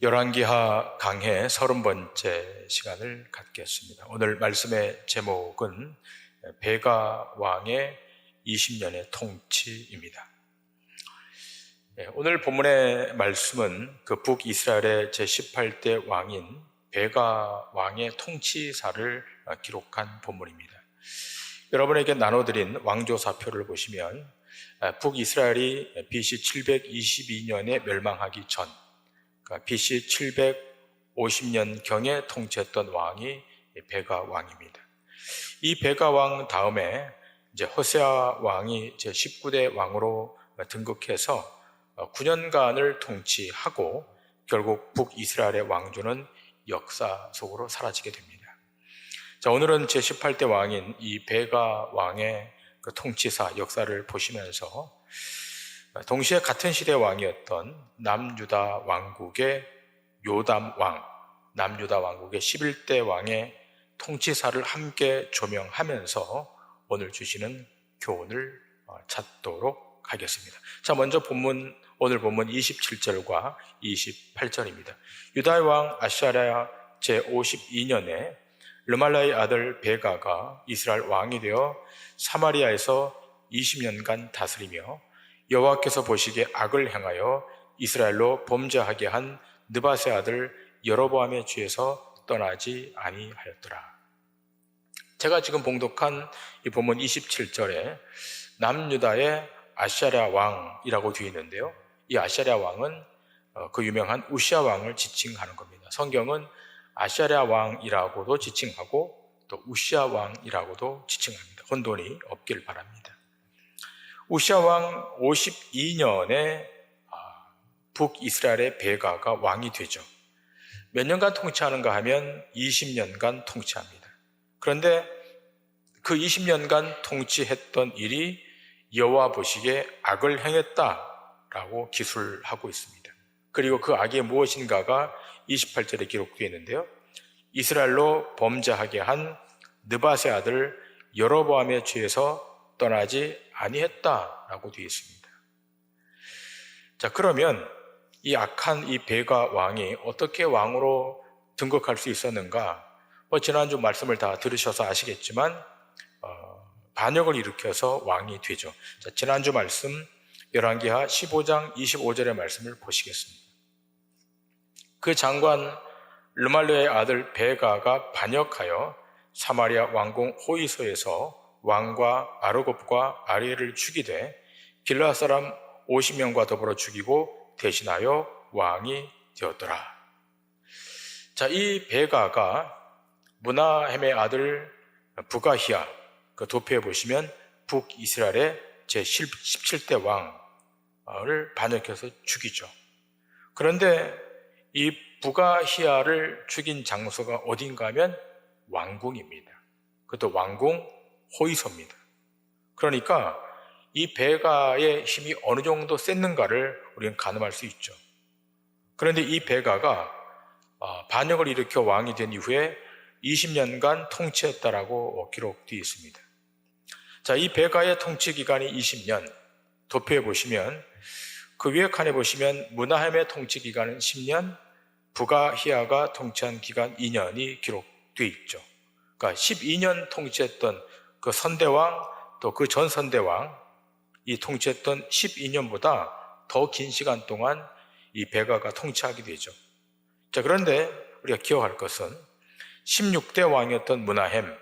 열왕기하 강해 30번째 시간을 갖겠습니다. 오늘 말씀의 제목은 베가 왕의 20년의 통치입니다. 오늘 본문의 말씀은 그 북이스라엘의 제18대 왕인 베가 왕의 통치사를 기록한 본문입니다. 여러분에게 나눠드린 왕조사표를 보시면 북이스라엘이 BC 722년에 멸망하기 전, BC 750년경에 통치했던 왕이 베가 왕입니다. 이 베가 왕 다음에 이제 호세아 왕이 제 19대 왕으로 등극해서 9년간을 통치하고 결국 북이스라엘의 왕조는 역사 속으로 사라지게 됩니다. 자, 오늘은 제 18대 왕인 이 베가 왕의 그 통치사 역사를 보시면서 동시에 같은 시대 왕이었던 남유다 왕국의 요담 왕, 남유다 왕국의 11대 왕의 통치사를 함께 조명하면서 오늘 주시는 교훈을 찾도록 하겠습니다. 자, 먼저 오늘 본문 27절과 28절입니다. 유다의 왕 아샤랴 제52년에 르말라의 아들 베가가 이스라엘 왕이 되어 사마리아에서 20년간 다스리며 여호와께서 보시기에 악을 행하여 이스라엘로 범죄하게 한 느밧의 아들 여로보암의 죄에서 떠나지 아니하였더라. 제가 지금 봉독한 이 본문 27절에 남유다의 아샤랴 왕이라고 되어 있는데요, 이 아샤랴 왕은 그 유명한 우시아 왕을 지칭하는 겁니다. 성경은 아샤랴 왕이라고도 지칭하고 또 우시아 왕이라고도 지칭합니다. 혼돈이 없길 바랍니다. 우시아 왕 52년에 북이스라엘의 베가가 왕이 되죠. 몇 년간 통치하는가 하면 20년간 통치합니다. 그런데 그 20년간 통치했던 일이 여호와 보시기에 악을 행했다라고 기술하고 있습니다. 그리고 그 악이 무엇인가가 28절에 기록되어 있는데요, 이스라엘로 범죄하게 한 느밧의 아들 여로보암의 죄에서 떠나지 아니했다라고 되어 있습니다. 자, 그러면 이 악한 이 베가 왕이 어떻게 왕으로 등극할 수 있었는가? 지난주 말씀을 다 들으셔서 아시겠지만 반역을 일으켜서 왕이 되죠. 자, 지난주 말씀 열왕기하 15장 25절의 말씀을 보시겠습니다. 그 장관 르말레의 아들 베가가 반역하여 사마리아 왕궁 호이소에서 왕과 아르곱과 아리엘을 죽이되 길르앗 사람 50명과 더불어 죽이고 대신하여 왕이 되었더라. 자, 이 베가가 므나헴의 아들 부가히야, 그 도표에 보시면 북이스라엘의 제17대 왕을 반역해서 죽이죠. 그런데 이 부가히야를 죽인 장소가 어딘가 하면 왕궁입니다. 그것도 왕궁 호이소입니다. 그러니까 이 베가의 힘이 어느 정도 셌는가를 우리는 가늠할 수 있죠. 그런데 이 베가가 반역을 일으켜 왕이 된 이후에 20년간 통치했다라고 기록되어 있습니다. 자, 이 베가의 통치 기간이 20년, 도표에 보시면 그 위에 칸에 보시면 므나헴의 통치 기간은 10년, 부가히야가 통치한 기간 2년이 기록되어 있죠. 그러니까 12년 통치했던 그 선대왕, 또 그 전 선대왕, 이 통치했던 12년보다 더 긴 시간 동안 이 베가가 통치하게 되죠. 자, 그런데 우리가 기억할 것은 16대 왕이었던 므나헴,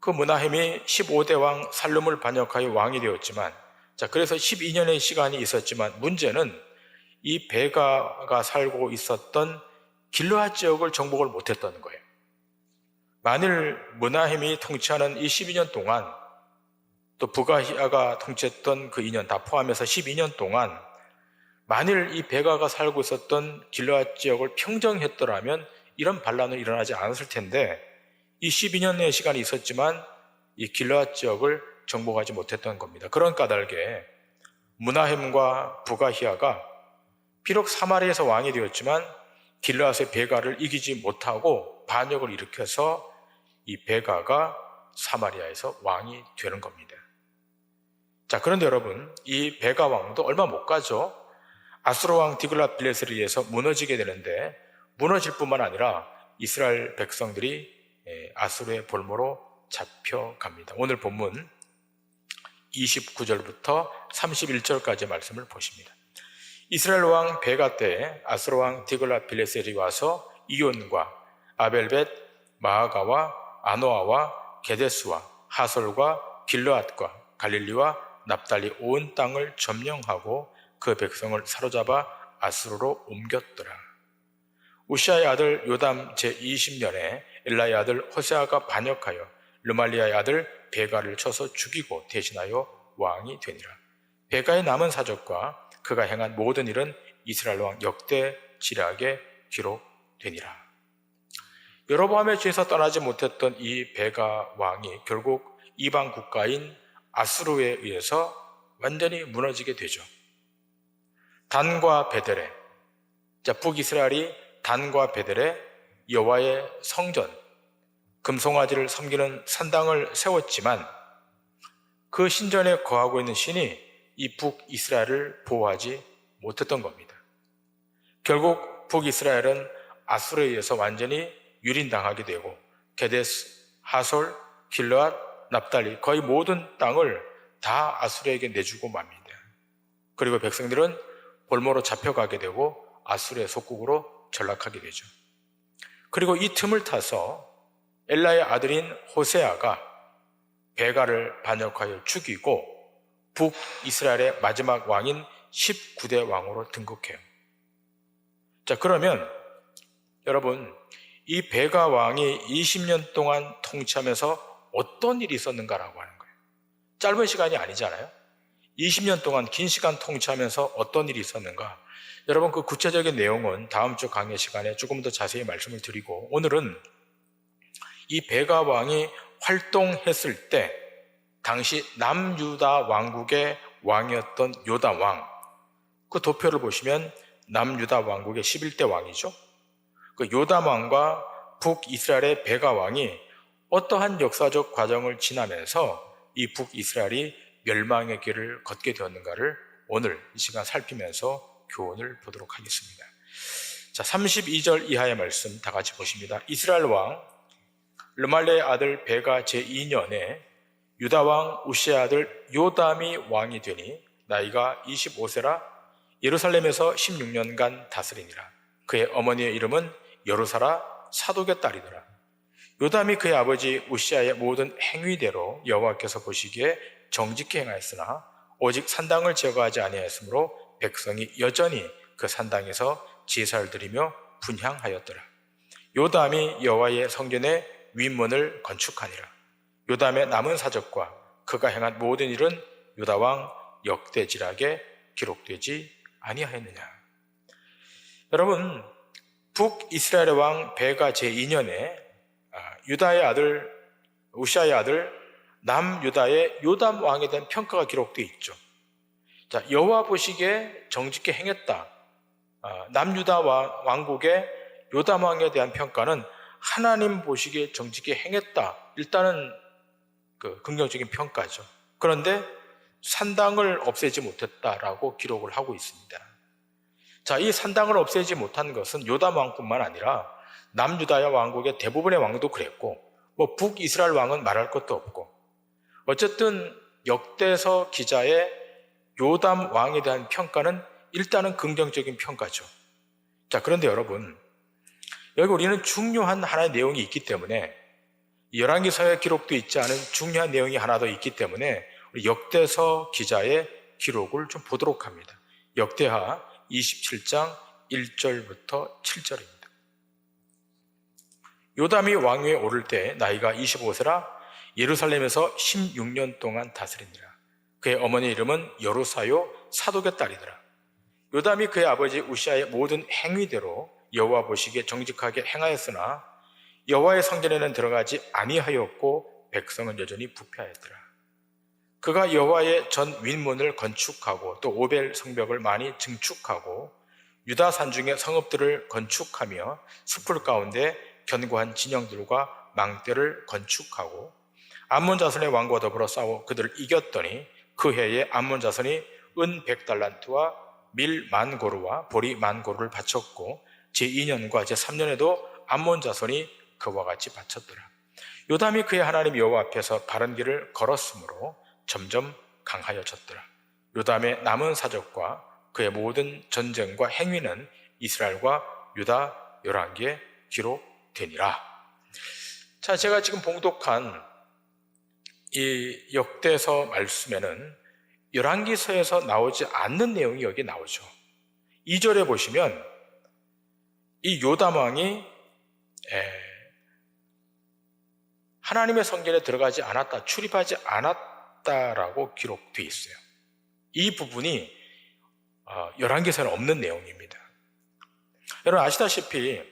그 므나헴이 15대 왕 살룸을 반역하여 왕이 되었지만, 자, 그래서 12년의 시간이 있었지만 문제는 이 베가가 살고 있었던 길르앗 지역을 정복을 못했다는 거예요. 만일 므나헴이 통치하는 이 12년 동안, 또 부가히야가 통치했던 그 2년 다 포함해서 12년 동안 만일 이 베가가 살고 있었던 길르앗 지역을 평정했더라면 이런 반란은 일어나지 않았을 텐데, 이 12년의 시간이 있었지만 이 길르앗 지역을 정복하지 못했던 겁니다. 그런 까닭에 므나헴과 부가히야가 비록 사마리아에서 왕이 되었지만 길르앗의 베가를 이기지 못하고 반역을 일으켜서 이 베가가 사마리아에서 왕이 되는 겁니다. 자, 그런데 여러분, 이 베가 왕도 얼마 못 가죠. 아수르 왕 디글랏빌레셀에 의해서 무너지게 되는데, 무너질 뿐만 아니라 이스라엘 백성들이 아수르의 볼모로 잡혀갑니다. 오늘 본문 29절부터 31절까지 말씀을 보십니다. 이스라엘 왕 베가 때 아수르 왕 디글랏빌레셀이 와서 이온과 아벨벳 마아가와 아노아와 게데스와 하솔과 길르앗과 갈릴리와 납달리 온 땅을 점령하고 그 백성을 사로잡아 아수르로 옮겼더라. 우시아의 아들 요담 제20년에 엘라의 아들 호세아가 반역하여 르말리아의 아들 베가를 쳐서 죽이고 대신하여 왕이 되니라. 베가의 남은 사적과 그가 행한 모든 일은 이스라엘 왕 역대 지략에 기록되니라. 여로보암의 죄에서 떠나지 못했던 이 베가 왕이 결국 이방 국가인 아수르에 의해서 완전히 무너지게 되죠. 단과 베델에, 북이스라엘이 단과 베델에 여호와의 성전, 금송아지를 섬기는 산당을 세웠지만 그 신전에 거하고 있는 신이 이 북이스라엘을 보호하지 못했던 겁니다. 결국 북이스라엘은 아수르에 의해서 완전히 유린당하게 되고 게데스, 하솔, 길르앗, 납달리 거의 모든 땅을 다 아수르에게 내주고 맙니다. 그리고 백성들은 볼모로 잡혀가게 되고 아수르의 속국으로 전락하게 되죠. 그리고 이 틈을 타서 엘라의 아들인 호세아가 베가를 반역하여 죽이고 북이스라엘의 마지막 왕인 19대 왕으로 등극해요. 그러면 여러분, 이 베가 왕이 20년 동안 통치하면서 어떤 일이 있었는가라고 하는 거예요. 짧은 시간이 아니잖아요. 20년 동안 긴 시간 통치하면서 어떤 일이 있었는가. 여러분, 그 구체적인 내용은 다음 주 강의 시간에 조금 더 자세히 말씀을 드리고, 오늘은 이 베가 왕이 활동했을 때 당시 남유다 왕국의 왕이었던 요담 왕, 그 도표를 보시면 남유다 왕국의 11대 왕이죠. 그 요담 왕과 북이스라엘의 베가 왕이 어떠한 역사적 과정을 지나면서 이 북이스라엘이 멸망의 길을 걷게 되었는가를 오늘 이 시간 살피면서 교훈을 보도록 하겠습니다. 32절 이하의 말씀 다 같이 보십니다. 이스라엘 왕 르말레의 아들 베가 제2년에 유다 왕 우시의 아들 요담이 왕이 되니 나이가 25세라 예루살렘에서 16년간 다스리니라. 그의 어머니의 이름은 여루사라 사독의 딸이더라. 요담이 그의 아버지 우시아의 모든 행위대로 여호와께서 보시기에 정직히 행하였으나 오직 산당을 제거하지 아니하였으므로 백성이 여전히 그 산당에서 제사를 드리며 분향하였더라. 요담이 여호와의 성전의 윗문을 건축하니라. 요담의 남은 사적과 그가 행한 모든 일은 유다 왕 역대지략에 기록되지 아니하였느냐. 여러분, 북이스라엘의 왕 베가 제2년에 유다의 아들 우시아의 아들 남유다의 요담 왕에 대한 평가가 기록되어 있죠. 여호와 보시기에 정직히 행했다. 남유다 왕국의 요담 왕에 대한 평가는 하나님 보시기에 정직히 행했다. 일단은 긍정적인 평가죠. 그런데 산당을 없애지 못했다라고 기록을 하고 있습니다. 이 산당을 없애지 못한 것은 요담 왕뿐만 아니라 남유다의 왕국의 대부분의 왕도 그랬고, 북이스라엘 왕은 말할 것도 없고, 어쨌든 역대서 기자의 요담 왕에 대한 평가는 일단은 긍정적인 평가죠. 그런데 여러분, 여기 우리는 중요한 하나의 내용이 있기 때문에, 열왕기서에 기록되어 있지 않은 중요한 내용이 하나 더 있기 때문에 우리 역대서 기자의 기록을 좀 보도록 합니다. 역대하 27장 1절부터 7절입니다. 요담이 왕위에 오를 때 나이가 25세라 예루살렘에서 16년 동안 다스리니라. 그의 어머니 이름은 여루사요 사독의 딸이더라. 요담이 그의 아버지 우시아의 모든 행위대로 여호와 보시기에 정직하게 행하였으나 여호와의 성전에는 들어가지 아니하였고 백성은 여전히 부패하였더라. 그가 여호와의 전 윗문을 건축하고 또 오벨 성벽을 많이 증축하고 유다 산중의 성읍들을 건축하며 숲을 가운데 견고한 진영들과 망대를 건축하고 암몬 자손의 왕과 더불어 싸워 그들을 이겼더니 그 해에 암몬 자손이 은 100달란트와 밀 만고루와 보리 만고루를 바쳤고 제2년과 제3년에도 암몬 자손이 그와 같이 바쳤더라. 요담이 그의 하나님 여호와 앞에서 바른 길을 걸었으므로 점점 강하여졌더라. 요담의 남은 사적과 그의 모든 전쟁과 행위는 이스라엘과 유다 열왕기에 기록되니라. 자, 제가 지금 봉독한 이 역대서 말씀에는 열왕기서에서 나오지 않는 내용이 여기 나오죠. 2절에 보시면 이 요담 왕이 하나님의 성전에 들어가지 않았다, 출입하지 않았다라고 기록되어 있어요. 이 부분이 열왕기서에는 없는 내용입니다. 여러분 아시다시피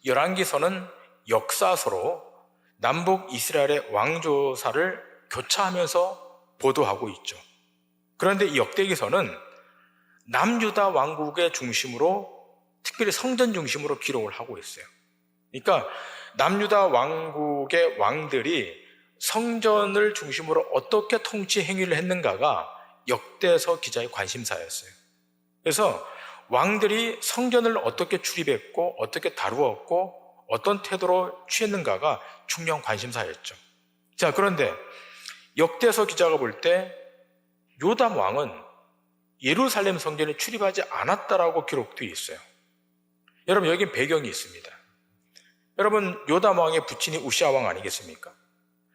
열왕기서는 역사서로 남북 이스라엘의 왕조사를 교차하면서 보도하고 있죠. 그런데 이 역대기서는 남유다 왕국의 중심으로, 특별히 성전 중심으로 기록을 하고 있어요. 그러니까 남유다 왕국의 왕들이 성전을 중심으로 어떻게 통치 행위를 했는가가 역대서 기자의 관심사였어요. 그래서 왕들이 성전을 어떻게 출입했고 어떻게 다루었고 어떤 태도로 취했는가가 중요한 관심사였죠. 자, 그런데 역대서 기자가 볼 때 요담 왕은 예루살렘 성전에 출입하지 않았다라고 기록되어 있어요. 여러분 여기 배경이 있습니다. 여러분 요담 왕의 부친이 우시아 왕 아니겠습니까?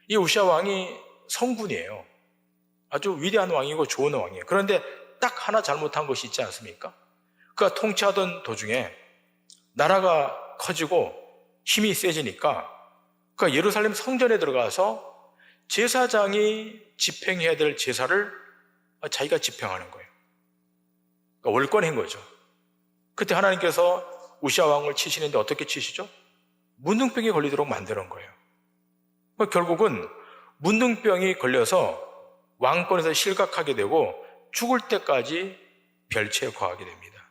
이 우시아 왕이 성군이에요. 아주 위대한 왕이고 좋은 왕이에요. 그런데 딱 하나 잘못한 것이 있지 않습니까? 그가 통치하던 도중에 나라가 커지고 힘이 세지니까 그가 예루살렘 성전에 들어가서 제사장이 집행해야 될 제사를 자기가 집행하는 거예요. 그러니까 월권인 거죠. 그때 하나님께서 우시아 왕을 치시는데 어떻게 치시죠? 문둥병이 걸리도록 만드는 거예요. 결국은 문둥병이 걸려서 왕권에서 실각하게 되고 죽을 때까지 별체에 거하게 됩니다.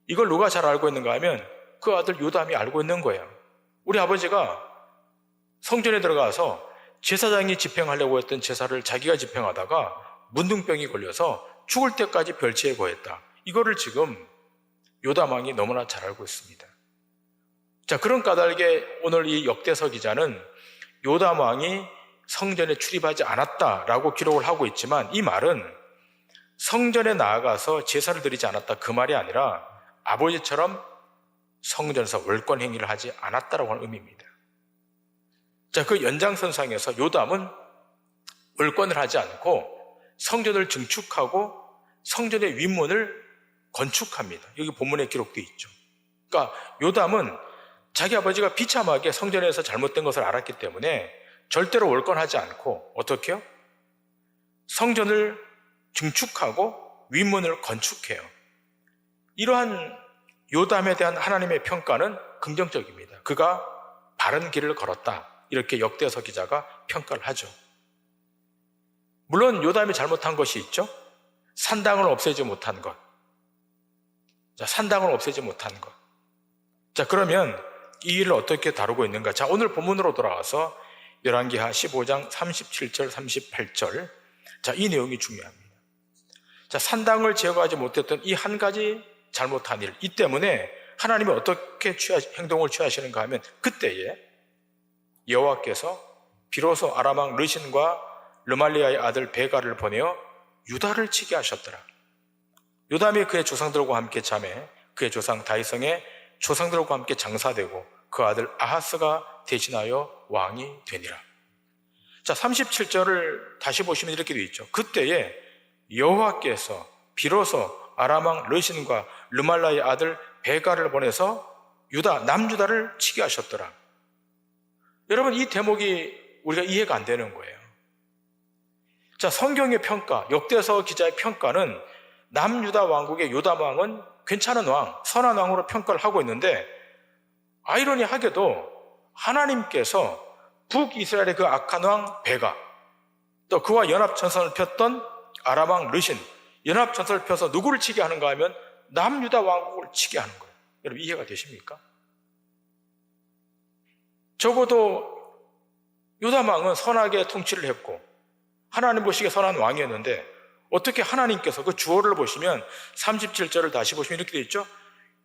이걸 누가 잘 알고 있는가 하면 그 아들 요담이 알고 있는 거예요. 우리 아버지가 성전에 들어가서 제사장이 집행하려고 했던 제사를 자기가 집행하다가 문둥병이 걸려서 죽을 때까지 별체에 거했다. 이거를 지금 요담 왕이 너무나 잘 알고 있습니다. 자, 그런 까닭에 오늘 이 역대서 기자는 요담 왕이 성전에 출입하지 않았다라고 기록을 하고 있지만 이 말은 성전에 나아가서 제사를 드리지 않았다 그 말이 아니라 아버지처럼 성전에서 월권 행위를 하지 않았다라고 하는 의미입니다. 자, 그 연장선상에서 요담은 월권을 하지 않고 성전을 증축하고 성전의 윗문을 건축합니다. 여기 본문에 기록되어 있죠. 그러니까 요담은 자기 아버지가 비참하게 성전에서 잘못된 것을 알았기 때문에 절대로 월권하지 않고 어떻게 해요? 성전을 증축하고 윗문을 건축해요. 이러한 요담에 대한 하나님의 평가는 긍정적입니다. 그가 바른 길을 걸었다. 이렇게 역대서 기자가 평가를 하죠. 물론 요담이 잘못한 것이 있죠. 산당을 없애지 못한 것. 자, 산당을 없애지 못한 것. 자, 그러면 이 일을 어떻게 다루고 있는가? 자, 오늘 본문으로 돌아와서 열왕기하 15장 37절, 38절. 자, 이 내용이 중요합니다. 자, 산당을 제거하지 못했던 이 한 가지 잘못한 일. 이 때문에 하나님이 어떻게 행동을 취하시는가 하면 그때에 여호와께서 비로소 아람 왕 르신과 르말리아의 아들 베가를 보내어 유다를 치게 하셨더라. 요담이 그의 조상들과 함께 잠에 그의 조상 다윗성의 조상들과 함께 장사되고 그 아들 아하스가 대신하여 왕이 되니라. 자, 37절을 다시 보시면 이렇게 되어 있죠. 그때에 여호와께서 비로소 아람 왕 르신과 르말라의 아들 베가를 보내서 남유다를 치게 하셨더라. 여러분, 이 대목이 우리가 이해가 안 되는 거예요. 자, 성경의 평가, 역대서 기자의 평가는 남유다 왕국의 요담 왕은 괜찮은 왕, 선한 왕으로 평가를 하고 있는데 아이러니하게도 하나님께서 북이스라엘의 그 악한 왕 베가, 또 그와 연합전선을 폈던 아람 왕 르신, 연합전선을 펴서 누구를 치게 하는가 하면 남유다 왕국을 치게 하는 거예요. 여러분, 이해가 되십니까? 적어도 요담 왕은 선하게 통치를 했고 하나님 보시기에 선한 왕이었는데 어떻게 하나님께서 그 주어를 보시면 37절을 다시 보시면 이렇게 되어 있죠.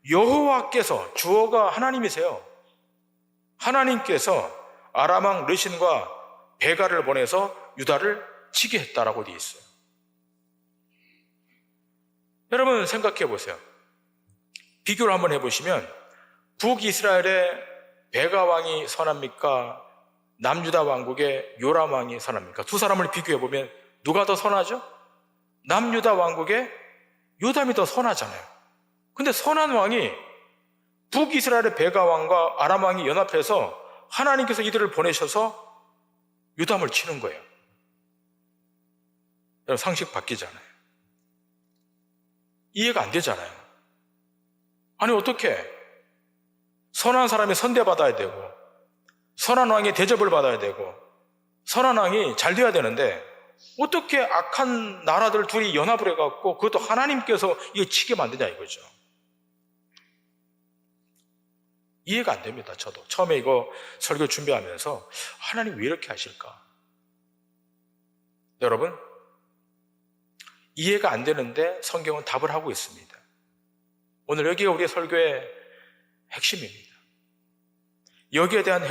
여호와께서, 주어가 하나님이세요. 하나님께서 아람 왕 르신과 베가를 보내서 유다를 치게 했다라고 되어 있어요. 여러분 생각해 보세요. 비교를 한번 해보시면 북이스라엘의 베가 왕이 선합니까? 남유다 왕국의 요람 왕이 선합니까? 두 사람을 비교해 보면 누가 더 선하죠? 남유다 왕국의 요담이 더 선하잖아요. 근데 선한 왕이 북이스라엘의 베가 왕과 아람 왕이 연합해서 하나님께서 이들을 보내셔서 요담을 치는 거예요. 여러분 상식 바뀌잖아요. 이해가 안 되잖아요. 아니 어떻게 선한 사람이 선대받아야 되고 선한 왕이 대접을 받아야 되고 선한 왕이 잘 돼야 되는데 어떻게 악한 나라들 둘이 연합을 해갖고 그것도 하나님께서 이거 치게 만드냐 이거죠. 이해가 안 됩니다. 저도 처음에 이거 설교 준비하면서 하나님 왜 이렇게 하실까? 여러분 이해가 안 되는데 성경은 답을 하고 있습니다. 오늘 여기가 우리의 설교의 핵심입니다. 여기에 대한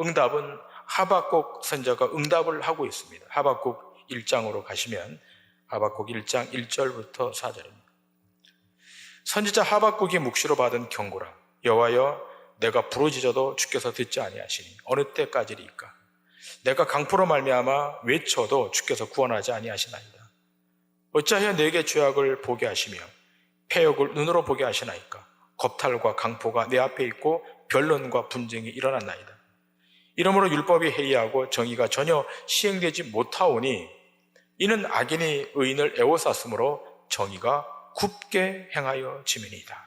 응답은 하박국 선지자가 응답을 하고 있습니다. 하박국 1장으로 가시면 하박국 1장 1절부터 4절입니다. 선지자 하박국이 묵시로 받은 경고라. 여호와여, 내가 부르짖어도 주께서 듣지 아니하시니 어느 때까지리까? 내가 강포로 말미암아 외쳐도 주께서 구원하지 아니하시나이다. 어찌하여 내게 죄악을 보게 하시며 패역을 눈으로 보게 하시나이까? 겁탈과 강포가 내 앞에 있고 변론과 분쟁이 일어났나이다. 이러므로 율법이 해이하고 정의가 전혀 시행되지 못하오니 이는 악인이 의인을 애워쌌으므로 정의가 굽게 행하여 지면이다.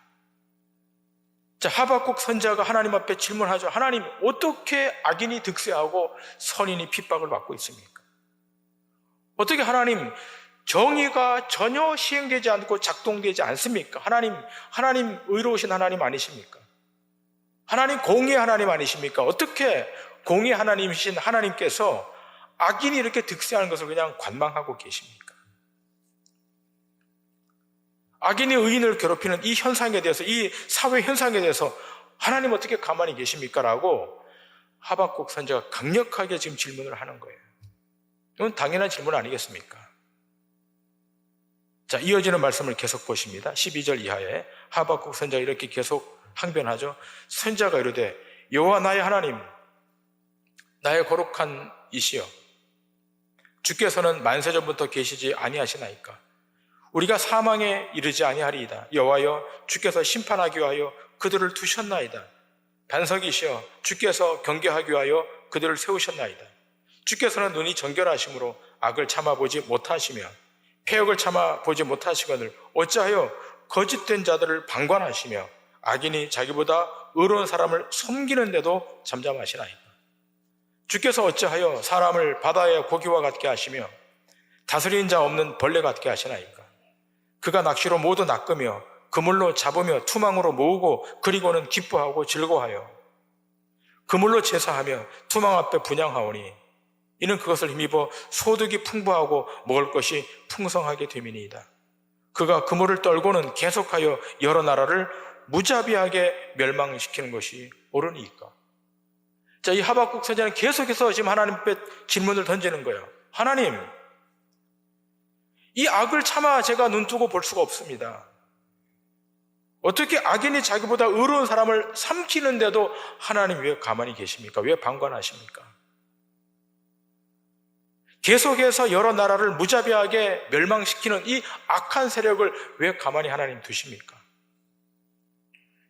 자, 하박국 선지자가 하나님 앞에 질문하죠. 하나님, 어떻게 악인이 득세하고 선인이 핍박을 받고 있습니까? 어떻게 하나님 정의가 전혀 시행되지 않고 작동되지 않습니까? 하나님 의로우신 하나님 아니십니까? 하나님 공의의 하나님 아니십니까? 어떻게 공의의 하나님이신 하나님께서 악인이 이렇게 득세하는 것을 그냥 관망하고 계십니까? 악인이 의인을 괴롭히는 이 현상에 대해서, 이 사회 현상에 대해서 하나님 어떻게 가만히 계십니까? 라고 하박국 선지자가 강력하게 지금 질문을 하는 거예요. 이건 당연한 질문 아니겠습니까? 자, 이어지는 말씀을 계속 보십니다. 12절 이하에 하박국 선지자가 이렇게 계속 항변하죠. 선지자가 이르되 여호와 나의 하나님, 나의 거룩한 이시여, 주께서는 만세전부터 계시지 아니하시나이까? 우리가 사망에 이르지 아니하리이다. 여호와여, 주께서 심판하기 위하여 그들을 두셨나이다. 반석이시여, 주께서 경계하기 위하여 그들을 세우셨나이다. 주께서는 눈이 정결하심으로 악을 참아보지 못하시며 패역을 참아보지 못하시거늘 어찌하여 거짓된 자들을 방관하시며 악인이 자기보다 의로운 사람을 섬기는데도 잠잠하시나이까? 주께서 어찌하여 사람을 바다의 고기와 같게 하시며 다스리는 자 없는 벌레 같게 하시나이까? 그가 낚시로 모두 낚으며 그물로 잡으며 투망으로 모으고 그리고는 기뻐하고 즐거워하여 그물로 제사하며 투망 앞에 분향하오니 이는 그것을 힘입어 소득이 풍부하고 먹을 것이 풍성하게 됨이니이다. 그가 그물을 떨고는 계속하여 여러 나라를 무자비하게 멸망시키는 것이 옳으니까. 자, 이 하박국 선지자는 계속해서 지금 하나님 앞에 질문을 던지는 거예요. 하나님, 이 악을 차마 제가 눈뜨고 볼 수가 없습니다. 어떻게 악인이 자기보다 의로운 사람을 삼키는데도 하나님 왜 가만히 계십니까? 왜 방관하십니까? 계속해서 여러 나라를 무자비하게 멸망시키는 이 악한 세력을 왜 가만히 하나님 두십니까?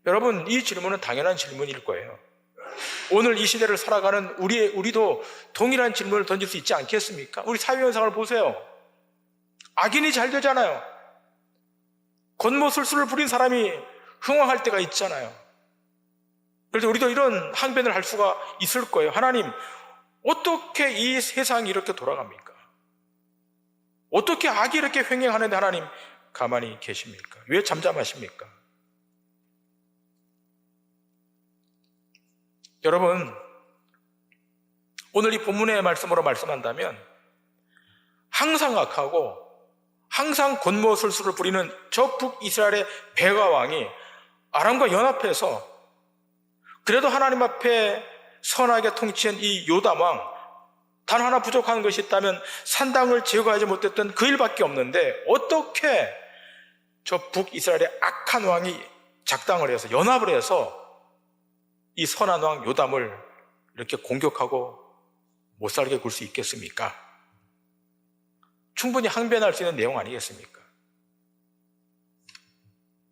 여러분, 이 질문은 당연한 질문일 거예요. 오늘 이 시대를 살아가는 우리도 동일한 질문을 던질 수 있지 않겠습니까? 우리 사회 현상을 보세요. 악인이 잘 되잖아요. 겉모술수를 부린 사람이 흥왕할 때가 있잖아요. 그래서 우리도 이런 항변을 할 수가 있을 거예요. 하나님, 어떻게 이 세상이 이렇게 돌아갑니까? 어떻게 악이 이렇게 횡행하는데 하나님 가만히 계십니까? 왜 잠잠하십니까? 여러분, 오늘 이 본문의 말씀으로 말씀한다면 항상 악하고 항상 권모술수를 부리는 저 북이스라엘의 베가 왕이 아람과 연합해서 그래도 하나님 앞에 선하게 통치한 이 요담 왕, 단 하나 부족한 것이 있다면 산당을 제거하지 못했던 그 일밖에 없는데 어떻게 저 북이스라엘의 악한 왕이 작당을 해서 연합을 해서 이 선한 왕 요담을 이렇게 공격하고 못 살게 굴 수 있겠습니까? 충분히 항변할 수 있는 내용 아니겠습니까?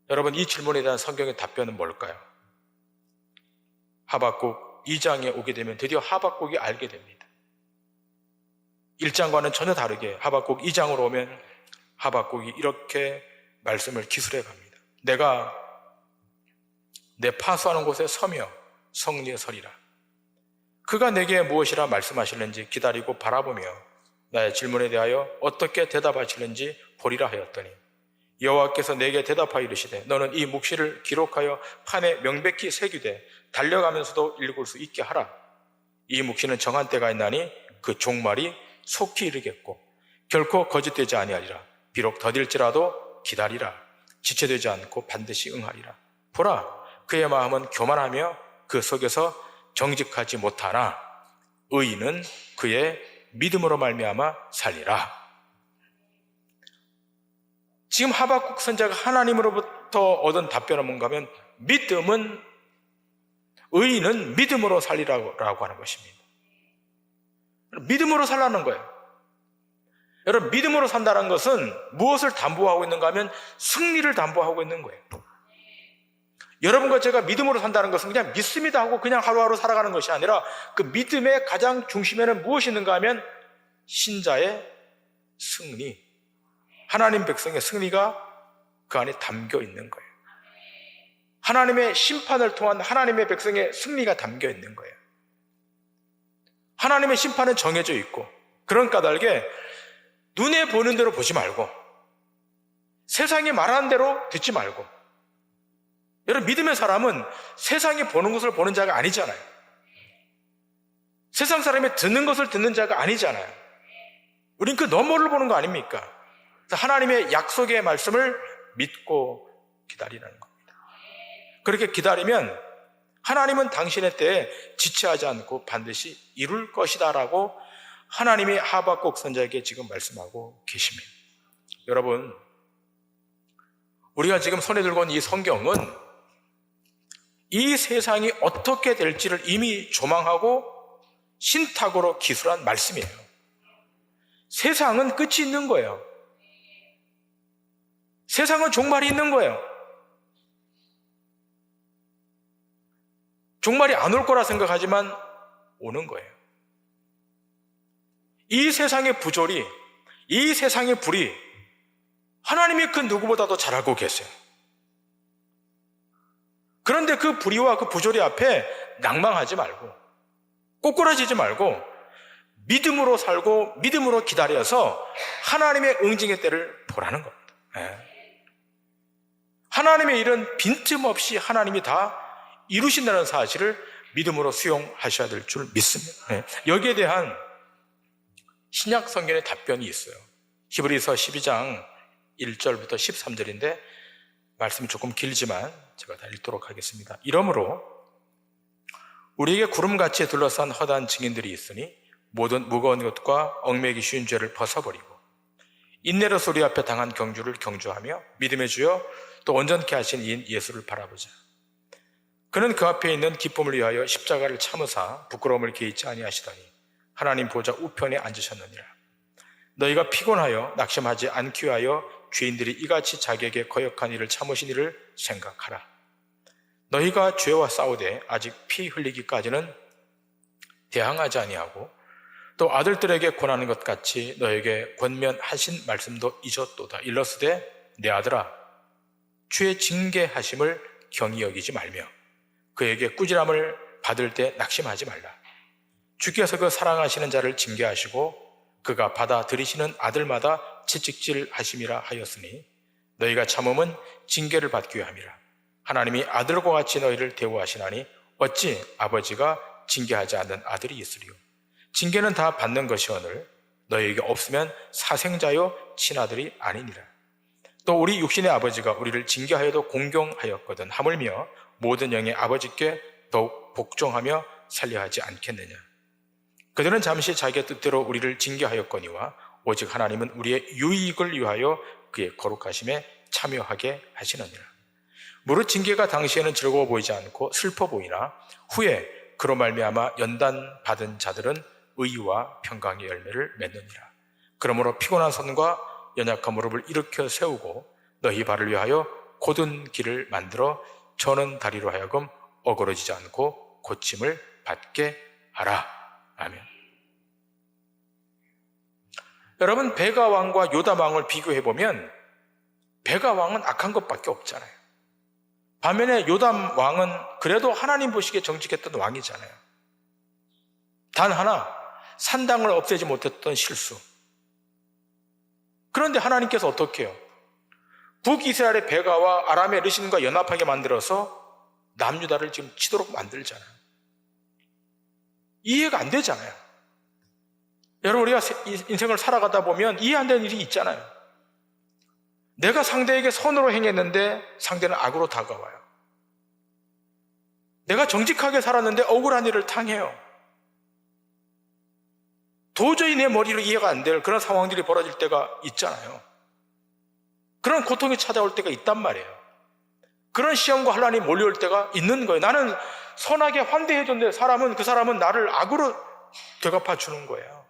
여러분, 이 질문에 대한 성경의 답변은 뭘까요? 하박국 2장에 오게 되면 드디어 하박국이 알게 됩니다. 1장과는 전혀 다르게 하박국 2장으로 오면 하박국이 이렇게 말씀을 기술해 갑니다. 내가 내 파수하는 곳에 서며 성리에 서리라. 그가 내게 무엇이라 말씀하실는지 기다리고 바라보며 나의 질문에 대하여 어떻게 대답하실는지 보리라 하였더니 여호와께서 내게 대답하여 이르시되 너는 이 묵시를 기록하여 판에 명백히 새기되 달려가면서도 읽을 수 있게 하라. 이 묵시는 정한 때가 있나니 그 종말이 속히 이르겠고 결코 거짓되지 아니하리라. 비록 더딜지라도 기다리라. 지체되지 않고 반드시 응하리라. 보라, 그의 마음은 교만하며 그 속에서 정직하지 못하나 의인은 그의 믿음으로 말미암아 살리라. 지금 하박국 선지자가 하나님으로부터 얻은 답변은 뭔가 하면 의인은 믿음으로 살리라고 하는 것입니다. 믿음으로 살라는 거예요. 여러분, 믿음으로 산다는 것은 무엇을 담보하고 있는가 하면 승리를 담보하고 있는 거예요. 여러분과 제가 믿음으로 산다는 것은 그냥 믿습니다 하고 그냥 하루하루 살아가는 것이 아니라 그 믿음의 가장 중심에는 무엇이 있는가 하면 신자의 승리, 하나님 백성의 승리가 그 안에 담겨 있는 거예요. 하나님의 심판을 통한 하나님의 백성의 승리가 담겨 있는 거예요. 하나님의 심판은 정해져 있고 그런 까닭에 눈에 보는 대로 보지 말고 세상이 말하는 대로 듣지 말고, 여러분, 믿음의 사람은 세상이 보는 것을 보는 자가 아니잖아요. 세상 사람이 듣는 것을 듣는 자가 아니잖아요. 우린 그 너머를 보는 거 아닙니까? 하나님의 약속의 말씀을 믿고 기다리라는 겁니다. 그렇게 기다리면 하나님은 당신의 때에 지체하지 않고 반드시 이룰 것이다 라고 하나님이 하박국 선지자에게 지금 말씀하고 계십니다. 여러분, 우리가 지금 손에 들고 온 이 성경은 이 세상이 어떻게 될지를 이미 조망하고 신탁으로 기술한 말씀이에요. 세상은 끝이 있는 거예요. 세상은 종말이 있는 거예요. 종말이 안 올 거라 생각하지만 오는 거예요. 이 세상의 부조리, 이 세상의 불이 하나님이 그 누구보다도 잘 알고 계세요. 그런데 그 불의와 그 부조리 앞에 낭망하지 말고 꼬꾸라지지 말고 믿음으로 살고 믿음으로 기다려서 하나님의 응징의 때를 보라는 겁니다. 하나님의 일은 빈틈없이 하나님이 다 이루신다는 사실을 믿음으로 수용하셔야 될 줄 믿습니다. 여기에 대한 신약 성경의 답변이 있어요. 히브리서 12장 1절부터 13절인데 말씀이 조금 길지만 제가 다 읽도록 하겠습니다. 이러므로 우리에게 구름같이 둘러싼 허다한 증인들이 있으니 모든 무거운 것과 얽매기 쉬운 죄를 벗어버리고 인내로서 우리 앞에 당한 경주를 경주하며 믿음의 주여 또 온전케 하신 이인 예수를 바라보자. 그는 그 앞에 있는 기쁨을 위하여 십자가를 참으사 부끄러움을 개의치 아니하시더니 하나님 보좌 우편에 앉으셨느니라. 너희가 피곤하여 낙심하지 않기 위하여 죄인들이 이같이 자기에게 거역한 일을 참으신 일을 생각하라. 너희가 죄와 싸우되 아직 피 흘리기까지는 대항하지 아니하고 또 아들들에게 권하는 것 같이 너에게 권면하신 말씀도 잊었도다. 일러스되 내 아들아 주의 징계하심을 경히 여기지 말며 그에게 꾸지람을 받을 때 낙심하지 말라. 주께서 그 사랑하시는 자를 징계하시고 그가 받아들이시는 아들마다 채찍질 하심이라 하였으니 너희가 참음은 징계를 받기 위함이라. 하나님이 아들과 같이 너희를 대우하시나니 어찌 아버지가 징계하지 않는 아들이 있으리요. 징계는 다 받는 것이오늘 너희에게 없으면 사생자요 친아들이 아니니라. 또 우리 육신의 아버지가 우리를 징계하여도 공경하였거든 하물며 모든 영의 아버지께 더욱 복종하며 살려하지 않겠느냐. 그들은 잠시 자기의 뜻대로 우리를 징계하였거니와 오직 하나님은 우리의 유익을 위하여 그의 거룩하심에 참여하게 하시느니라. 무릇 징계가 당시에는 즐거워 보이지 않고 슬퍼 보이나 후에 그로 말미암아 연단 받은 자들은 의와 평강의 열매를 맺느니라. 그러므로 피곤한 손과 연약한 무릎을 일으켜 세우고 너희 발을 위하여 곧은 길을 만들어 저는 다리로 하여금 어그러지지 않고 고침을 받게 하라. 아멘. 여러분, 베가 왕과 요담 왕을 비교해 보면 베가 왕은 악한 것밖에 없잖아요. 반면에 요담 왕은 그래도 하나님 보시기에 정직했던 왕이잖아요. 단 하나, 산당을 없애지 못했던 실수. 그런데 하나님께서 어떻게 해요? 북이스라엘의 베가와 아람의 르신과 연합하게 만들어서 남유다를 지금 치도록 만들잖아요. 이해가 안 되잖아요. 여러분, 우리가 인생을 살아가다 보면 이해 안 되는 일이 있잖아요. 내가 상대에게 선으로 행했는데 상대는 악으로 다가와요. 내가 정직하게 살았는데 억울한 일을 당해요. 도저히 내 머리로 이해가 안 될 그런 상황들이 벌어질 때가 있잖아요. 그런 고통이 찾아올 때가 있단 말이에요. 그런 시험과 환난이 몰려올 때가 있는 거예요. 나는 선하게 환대해줬는데 그 사람은 나를 악으로 되갚아 주는 거예요.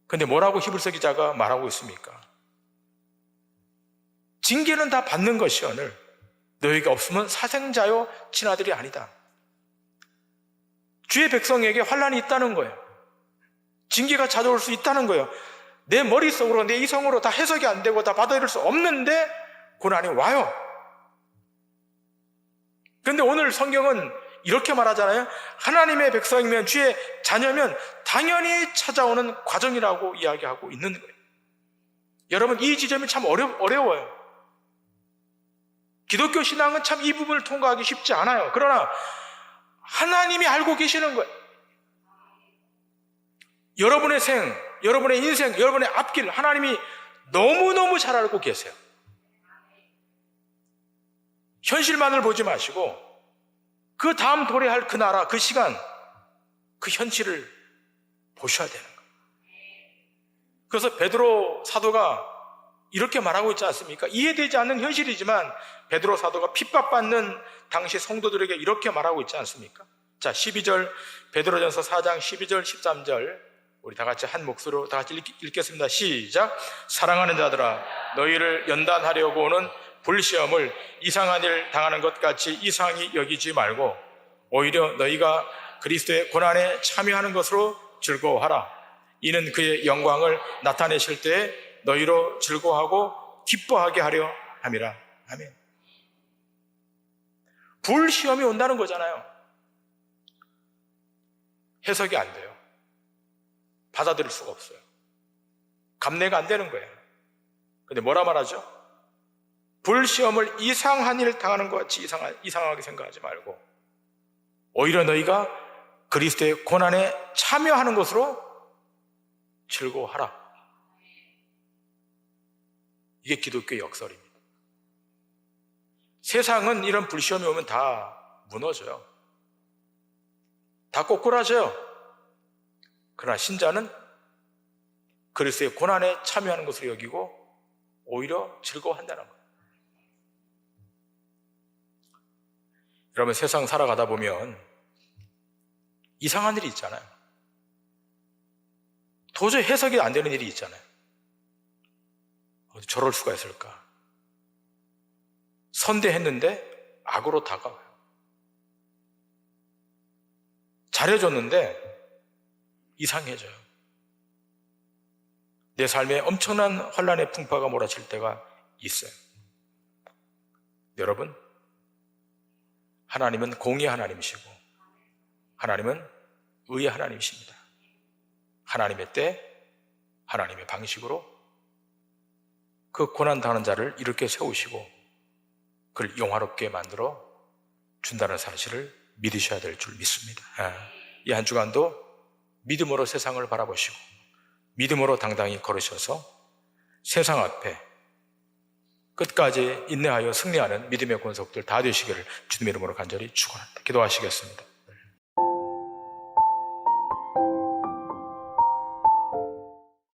근데 뭐라고 히브리서 기자가 말하고 있습니까? 징계는 다 받는 것이오늘 너희가 없으면 사생자요 친아들이 아니다. 주의 백성에게 환난이 있다는 거예요. 징계가 찾아올 수 있다는 거예요. 내 머릿속으로 내 이성으로 다 해석이 안 되고 다 받아들일 수 없는데 고난이 와요. 그런데 오늘 성경은 이렇게 말하잖아요. 하나님의 백성이면 주의 자녀면 당연히 찾아오는 과정이라고 이야기하고 있는 거예요. 여러분, 이 지점이 참 어려워요. 기독교 신앙은 참 이 부분을 통과하기 쉽지 않아요. 그러나 하나님이 알고 계시는 거예요. 여러분의 여러분의 인생, 여러분의 앞길 하나님이 너무너무 잘 알고 계세요. 현실만을 보지 마시고 그 다음 도래할 그 나라, 그 시간, 그 현실을 보셔야 되는 거예요. 그래서 베드로 사도가 이렇게 말하고 있지 않습니까? 이해되지 않는 현실이지만 베드로 사도가 핍박받는 당시 성도들에게 이렇게 말하고 있지 않습니까? 자, 12절 베드로전서 4장 12절 13절 우리 다 같이 한 목소리로 다 같이 읽겠습니다. 시작. 사랑하는 자들아, 너희를 연단하려고 오는 불시험을 이상한 일 당하는 것 같이 이상히 여기지 말고 오히려 너희가 그리스도의 고난에 참여하는 것으로 즐거워하라. 이는 그의 영광을 나타내실 때에 너희로 즐거워하고 기뻐하게 하려 함이라. 아멘. 불시험이 온다는 거잖아요. 해석이 안 돼요. 받아들일 수가 없어요. 감내가 안 되는 거예요. 근데 뭐라 말하죠? 불시험을 이상한 일 당하는 것 같이 이상하게 생각하지 말고 오히려 너희가 그리스도의 고난에 참여하는 것으로 즐거워하라. 이게 기독교의 역설입니다. 세상은 이런 불시험이 오면 다 무너져요. 다 꼬꾸라져요. 그러나 신자는 그리스도의 고난에 참여하는 것으로 여기고 오히려 즐거워한다는 거예요. 여러분, 세상 살아가다 보면 이상한 일이 있잖아요. 도저히 해석이 안 되는 일이 있잖아요. 저럴 수가 있을까? 선대했는데 악으로 다가와요. 잘해줬는데 이상해져요. 내 삶에 엄청난 환난의 풍파가 몰아칠 때가 있어요. 여러분, 하나님은 공의 하나님이시고 하나님은 의의 하나님이십니다. 하나님의 때, 하나님의 방식으로 그 고난당하는 자를 이렇게 세우시고 그를 영화롭게 만들어 준다는 사실을 믿으셔야 될 줄 믿습니다. 이 한 주간도 믿음으로 세상을 바라보시고 믿음으로 당당히 걸으셔서 세상 앞에 끝까지 인내하여 승리하는 믿음의 권속들 다 되시기를 주님의 이름으로 간절히 축원합니다. 기도하시겠습니다.